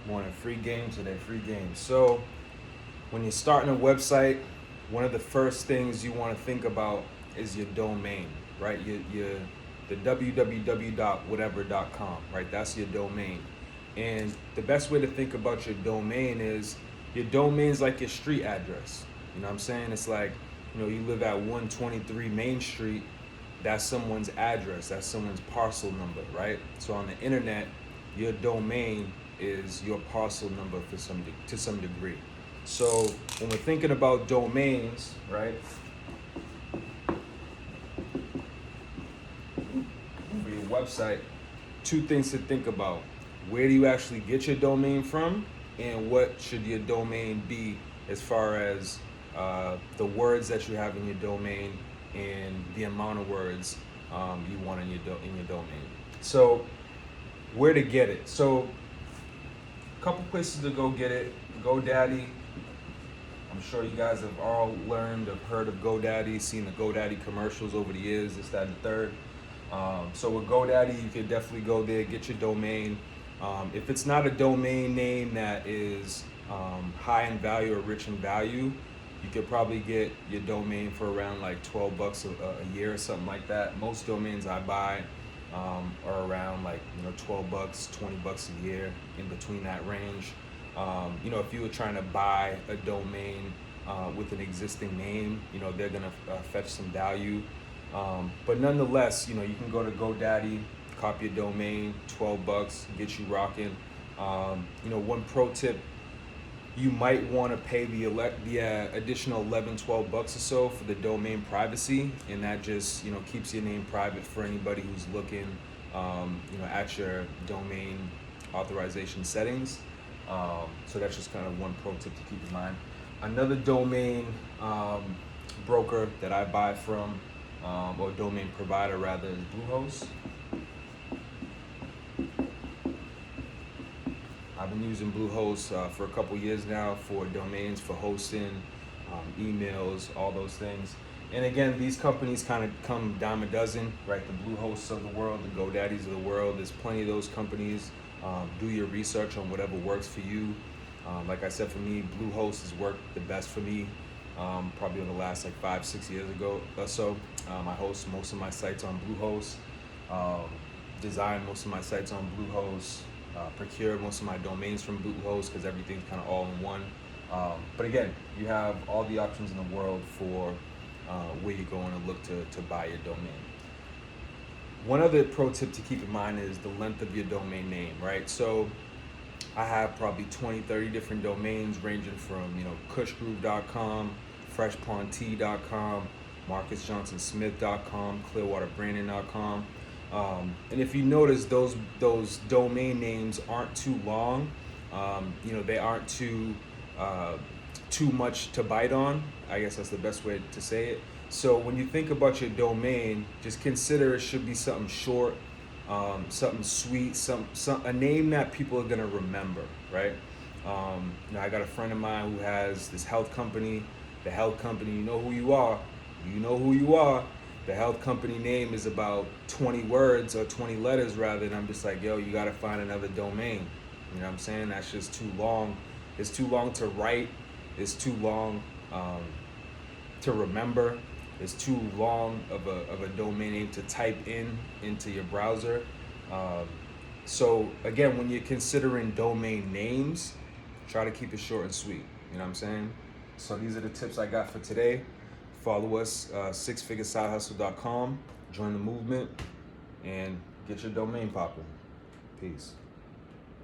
Morning, free games today, free games. So when you're starting a website, one of the first things you want to think about is your domain, right? The www.whatever.com, right? That's your domain. And the best way to think about your domain is your domain's like your street address. You know what I'm saying? It's like, you live at 123 Main Street, that's someone's address, that's someone's parcel number, right? So on the internet, your domain is your parcel number to some degree. So when we're thinking about domains, right, for your website, two things to think about. Where do you actually get your domain from, and what should your domain be as far as the words that you have in your domain and the amount of words you want in your domain. So where to get it? So a couple places to go get it. GoDaddy. I'm sure you guys have all learned or heard of GoDaddy, seen the GoDaddy commercials over the years, this, that, and the third. So with GoDaddy, you can definitely go there, get your domain. If it's not a domain name that is high in value or rich in value, you could probably get your domain for around like $12 a year or something like that. Most domains I buy are around like 12 bucks, 20 bucks a year, in between that range. If you were trying to buy a domain with an existing name, they're gonna fetch some value. But nonetheless, you can go to GoDaddy, copy a domain, 12 bucks, get you rocking. One pro tip, you might want to pay the additional 11, 12 bucks or so for the domain privacy, and that just keeps your name private for anybody who's looking at your domain authorization settings. So that's just kind of one pro tip to keep in mind. Another domain broker that I buy from, or domain provider rather, is Bluehost. I've been using Bluehost for a couple years now for domains, for hosting, emails, all those things. And again, these companies kind of come dime a dozen, right? The Bluehosts of the world, the GoDaddies of the world. There's plenty of those companies. Do your research on whatever works for you. Like I said, for me, Bluehost has worked the best for me. Probably over the last like 5-6 years ago or so. I host most of my sites on Bluehost. Design most of my sites on Bluehost. Procure most of my domains from Bluehost because everything's kind of all in one. But again, you have all the options in the world for where you're going to look to buy your domain. One other pro tip to keep in mind is the length of your domain name, right? So I have probably 20-30 different domains ranging from cushgroove.com, freshpondtea.com, marcusjohnsonsmith.com, clearwaterbranding.com. And if you notice, those domain names aren't too long. They aren't too much to bite on. I guess that's the best way to say it. So when you think about your domain, just consider it should be something short, something sweet, a name that people are gonna remember, right? I got a friend of mine who has this health company. The health company, you know who you are. You know who you are. The health company name is about 20 words or 20 letters rather, and I'm just like, yo, you gotta find another domain. You know what I'm saying? That's just too long. It's too long to write. It's too long to remember. It's too long of a domain name to type into your browser. So again, when you're considering domain names, try to keep it short and sweet. You know what I'm saying? So these are the tips I got for today. Follow us, SixFiggaSideHustle.com. Join the movement and get your domain popping. Peace.